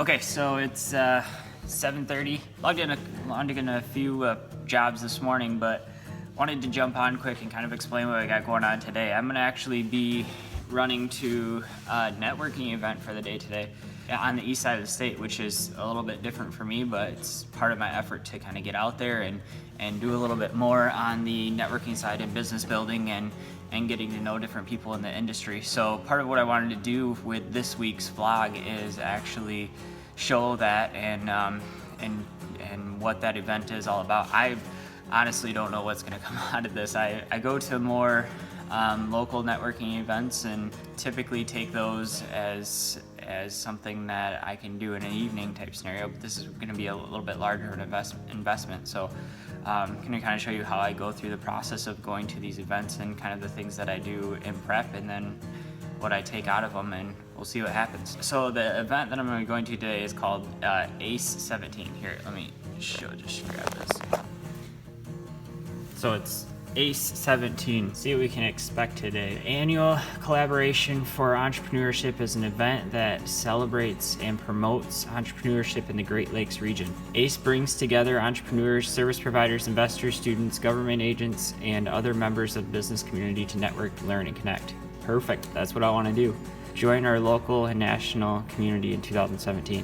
Okay, so it's 7:30. Logged in a few jobs this morning, but wanted to jump on quick and kind of explain what I got going on today. I'm gonna actually be running to a networking event for the day today on the east side of the state, which is a little bit different for me, but it's part of my effort to kind of get out there and do a little bit more on the networking side and business building and getting to know different people in the industry. So part of what I wanted to do with this week's vlog is actually show that and what that event is all about. I honestly don't know what's going to come out of this. I go to more local networking events and typically take those as something that I can do in an evening type scenario, but this is going to be a little bit larger of an investment. So I'm going to kind of show you how I go through the process of going to these events and kind of the things that I do in prep and then what I take out of them, and we'll see what happens. So the event that I'm going to be going to today is called ACE 17. Here, let me just grab this. So it's ACE 17. See what we can expect today. Annual Collaboration for Entrepreneurship is an event that celebrates and promotes entrepreneurship in the Great Lakes region. ACE brings together entrepreneurs, service providers, investors, students, government agents, and other members of the business community to network, learn, and connect. Perfect, that's what I want to do. Join our local and national community in 2017.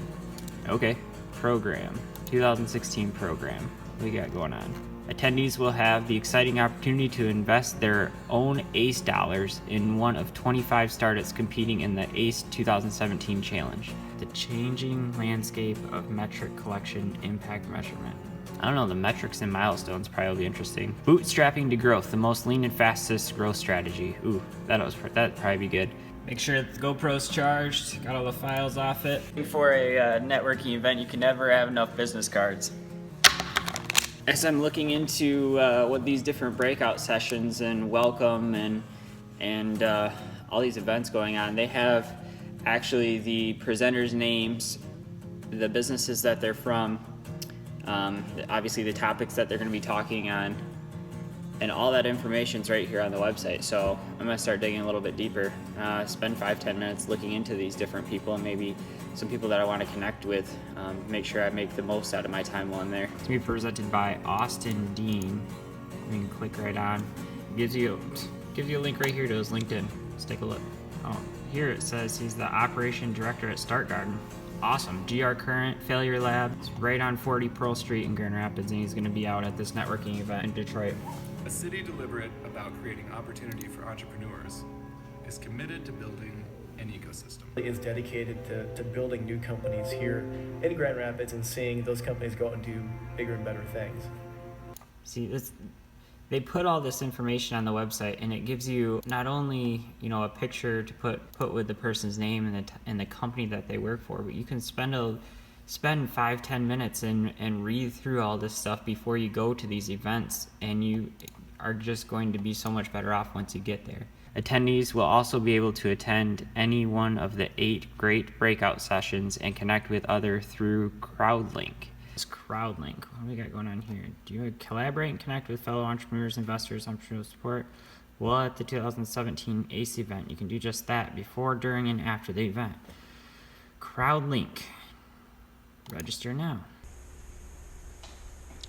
Okay, program, 2016 program. What we got going on? Attendees will have the exciting opportunity to invest their own ACE dollars in one of 25 startups competing in the ACE 2017 challenge. The changing landscape of metric collection impact measurement. I don't know, the metrics and milestones probably interesting. Bootstrapping to growth, the most lean and fastest growth strategy. Ooh, that'd probably be good. Make sure the GoPro's charged, got all the files off it. Before a networking event, you can never have enough business cards. As I'm looking into what these different breakout sessions and welcome and all these events going on, they have actually the presenters' names, the businesses that they're from, obviously the topics that they're going to be talking on, and all that information's right here on the website. So I'm going to start digging a little bit deeper, spend 5-10 minutes looking into these different people and maybe some people that I want to connect with, make sure I make the most out of my time while I'm there. It's going to be presented by Austin Dean. You can click right on. Gives you a link right here to his LinkedIn. Let's take a look. Oh, here it says he's the operation director at Start Garden. Awesome. GR Current Failure Lab. It's right on 40 Pearl Street in Grand Rapids, and he's going to be out at this networking event in Detroit. A city deliberate about creating opportunity for entrepreneurs is committed to building an ecosystem. Is dedicated to building new companies here in Grand Rapids and seeing those companies go out and do bigger and better things. See, they put all this information on the website, and it gives you not only a picture to put with the person's name and the company that they work for, but you can spend 5-10 minutes and read through all this stuff before you go to these events, and you are just going to be so much better off once you get there. Attendees will also be able to attend any one of the 8 great breakout sessions and connect with others through CrowdLink. This CrowdLink, what do we got going on here? Do you collaborate and connect with fellow entrepreneurs, investors, entrepreneurial support? Well, at the 2017 ACE event, you can do just that before, during, and after the event. CrowdLink. Register now.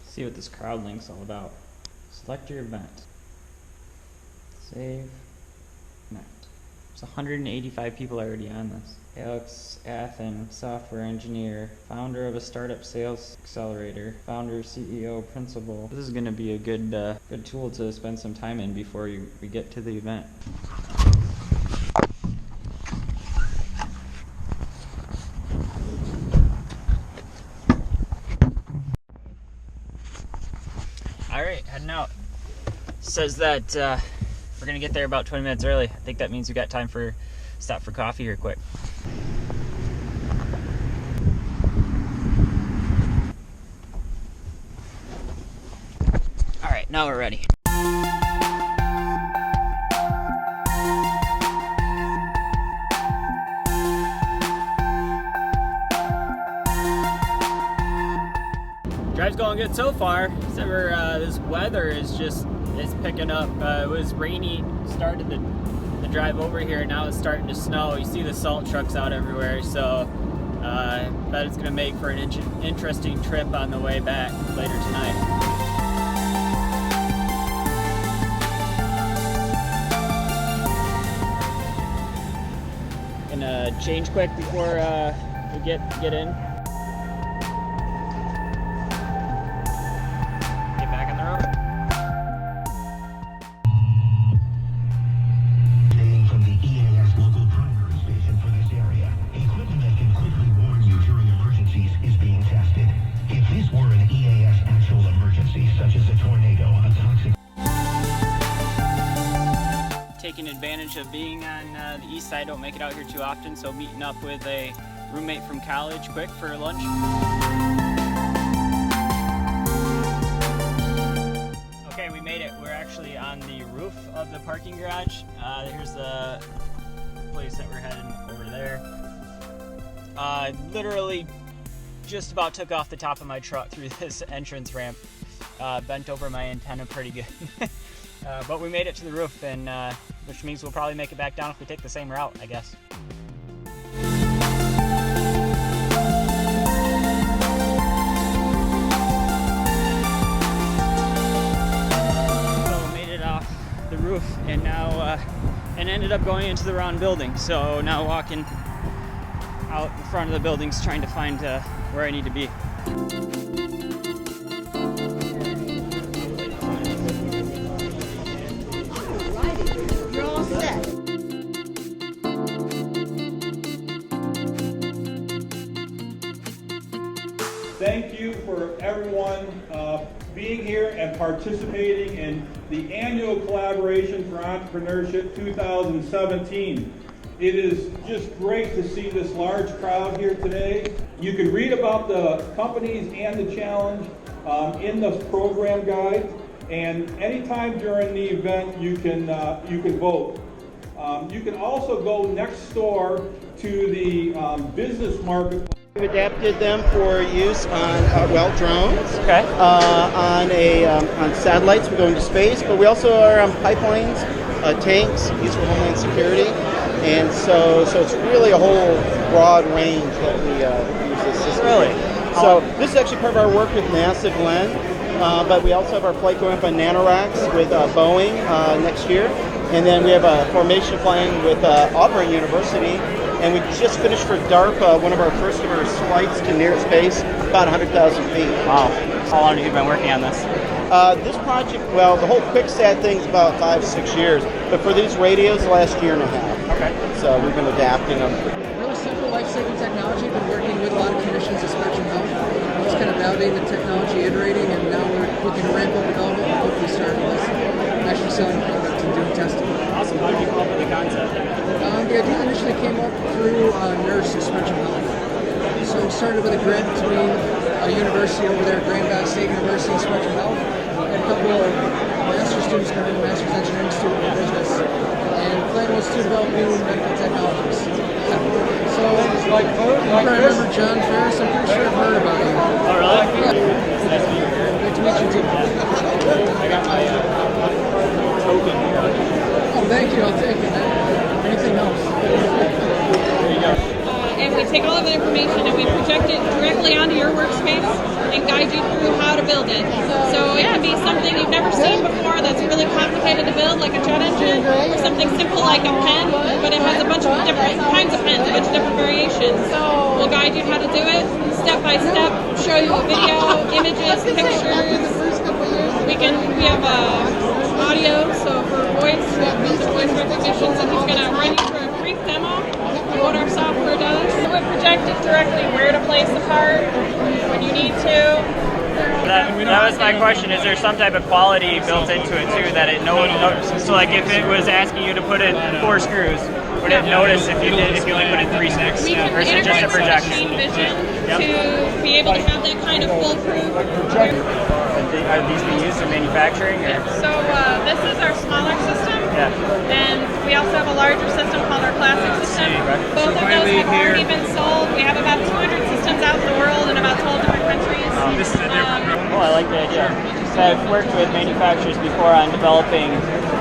See what this CrowdLink's all about. Select your event. Save. Connect. There's 185 people already on this. Alex Athen, software engineer, founder of a startup sales accelerator, founder, CEO, principal. This is going to be a good tool to spend some time in before we get to the event. All right, heading out. Says that we're gonna get there about 20 minutes early. I think that means we got time for stop for coffee here quick. All right, now we're ready. Drive's going good so far, except for this weather is it's picking up. It was rainy, started the drive over here, now it's starting to snow. You see the salt trucks out everywhere, so Bet it's gonna make for an interesting trip on the way back later tonight. Gonna change quick before we get in. Get back on the road. From the EAS local primary station for this area, equipment that can quickly warn you during emergencies is being tested. If this were an EAS actual emergency, such as a tornado, a toxic Taking advantage of being on the east side, don't make it out here too often, so meeting up with a roommate from college quick for lunch. Okay, we made it. We're actually on the roof of the parking garage. Here's the place that we're heading over there. Literally just about took off the top of my truck through this entrance ramp. Bent over my antenna pretty good. But we made it to the roof, and which means we'll probably make it back down if we take the same route, I guess. So we made it off the roof, and now and ended up going into the wrong building. So now walking out in front of the buildings, trying to find where I need to be. Thank you for everyone being here and participating in the annual collaboration for Entrepreneurship 2017. It is just great to see this large crowd here today. You can read about the companies and the challenge in the program guide, and anytime during the event you can vote. You can also go next door to the business market. We've adapted them for use on drones. Okay. On satellites, we go into space, but we also are on pipelines, tanks, used for homeland security, and so it's really a whole broad range that we use this system. Really? So this is actually part of our work with NASA, Glenn, but we also have our flight going up on nanoracks with Boeing next year, and then we have a formation flying with Auburn University. And we just finished for DARPA one of our first ever flights to near space, about 100,000 feet. Wow. How long have you been working on this? This project, well, the whole QuickSat thing's about 5-6 years, but for these radios, the last year and a half. Okay. So we've been adapting them. Really simple life-saving technology. Been working with a lot of clinicians at Spectrum Health. Just kind of validating the technology, iterating, and now we're looking to ramp up development and hopefully start with actually selling products and doing testing. Awesome. How did you come up with the concept? The idea initially came up through a nurse at Spectrum Health. So it started with a grant between a university over there, Grand Valley State University and Spectrum Health, and a couple of master's students coming in, master's engineering student in business. And the plan was to develop new medical technologies. So I remember John Ferris. I'm pretty sure I've heard about you. Oh, really? Yeah. Nice to meet you. Great to meet you too. I got my token here. Oh, thank you. I'll take it. Anything else? There you go. And we take all of the information and we project it directly onto your workspace and guide you through how to build it. So it can be something you've never seen before that's really complicated to build, like a jet engine, or something simple like a pen, but it has a bunch of different kinds of pens, a bunch of different variations. We'll guide you how to do it, step by step, show you a video, images, pictures. We have audio, so for voice, we have voice recognition, so he's going to run you through a brief demo of what our software does. So it projects directly where to place the part, when you need to. That was my question. Is there some type of quality built into it too that it knows? So like if it was asking you to put in 4 screws, would it notice if you only put in 3 sticks? We can Or is it just a integrate projection? machine vision to be able to have that kind of foolproof. Are these being used in manufacturing? Or? So this is our smaller system, Yeah. and we also have a larger system called our classic system. Both of those have already been sold. We have about 200 systems out in the world in about 12 different countries. Oh, I like the idea. So I've worked with manufacturers before on developing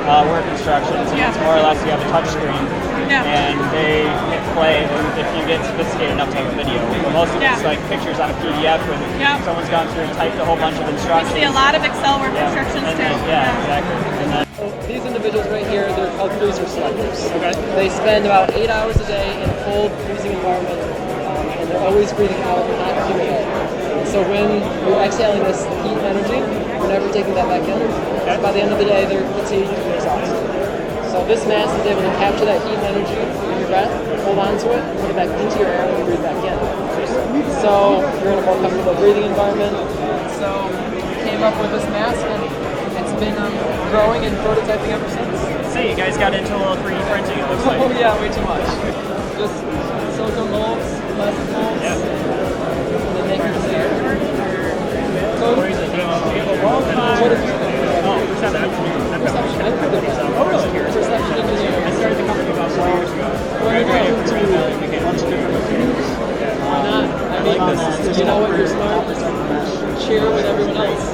work instructions, and it's more or less you have a touch screen, and they hit play if you get sophisticated enough to have a video. But most of it's like pictures on a PDF when someone's gone through and typed a whole bunch of instructions. We see a lot of Excel work instructions too. Exactly. And then, these individuals right here, they're called freezer selectors. Okay. They spend about 8 hours a day in a cold, freezing environment, and they're always breathing out hot, humid air. So when you're exhaling this heat energy, you're never taking that back in. Okay. By the end of the day, they're fatigued and exhausted. So this mask is able to capture that heat and energy in your breath, hold on to it, and put it back into your air when you breathe back in. So you're in a more comfortable breathing environment. So we came up with this mask, and it's been growing and prototyping ever since. So you guys got into a little 3D printing, it looks like. Oh yeah, way too much. Just silicone molds, plastic molds, and then making the air. Where is it? What is it? Perception. Oh really? Perception engineering. I started the company about 4 years ago. We became a bunch of different materials. Why not? I mean, you know what, you're smart. Share with everyone else.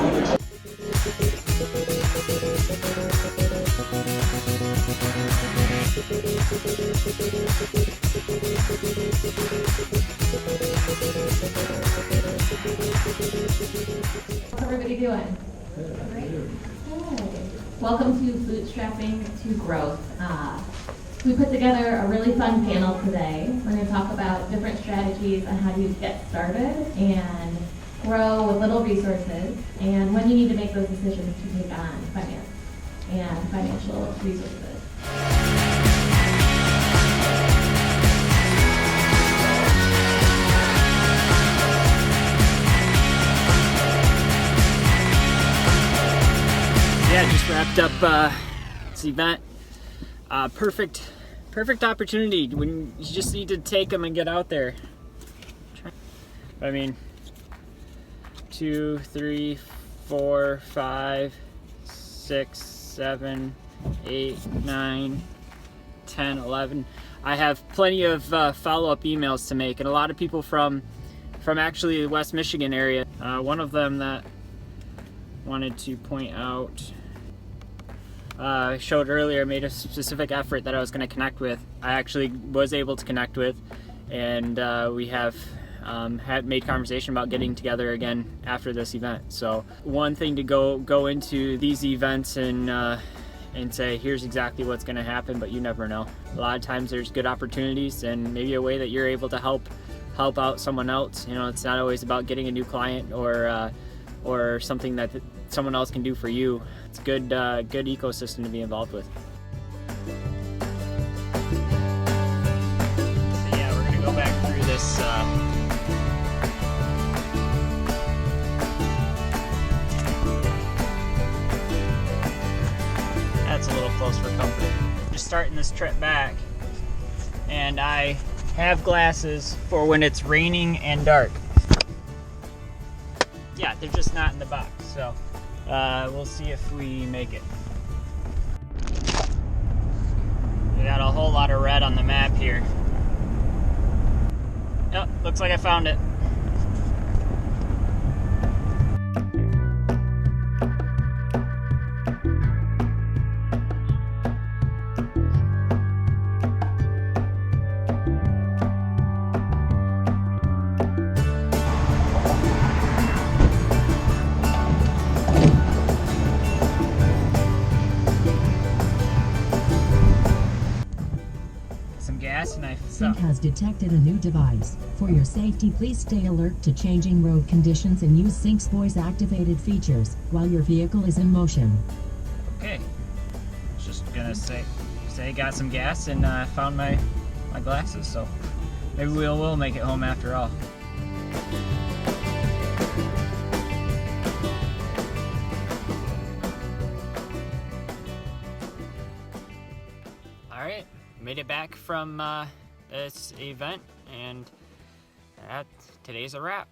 How's everybody doing? Great. Good. Welcome to Bootstrapping to Growth. We put together a really fun panel today. We're going to talk about different strategies on how to get started and grow with little resources, and when you need to make those decisions to take on finance and financial resources. Yeah, just wrapped up this event. Perfect opportunity when you just need to take them and get out there. I mean, 2, 3, 4, 5, 6, 7, 8, 9, 10, 11. I have plenty of follow-up emails to make, and a lot of people from actually the West Michigan area. One of them that wanted to point out, showed earlier, made a specific effort that I was going to connect with. I actually was able to connect with, and we have had made conversation about getting together again after this event. So one thing to go into these events and say, here's exactly what's going to happen, but you never know. A lot of times there's good opportunities, and maybe a way that you're able to help out someone else. You know, it's not always about getting a new client or something that someone else can do for you. It's a good ecosystem to be involved with. So yeah, we're gonna go back through this. That's a little close for comfort. Just starting this trip back, and I have glasses for when it's raining and dark. Yeah, they're just not in the box, so we'll see if we make it. We got a whole lot of red on the map here. Yep, looks like I found it. And I Sync has detected a new device. For your safety, please stay alert to changing road conditions and use Sync's voice-activated features while your vehicle is in motion. Okay, just gonna say got some gas and found my glasses, so maybe we'll make it home after all. Alright, made it back from this event, and today's a wrap.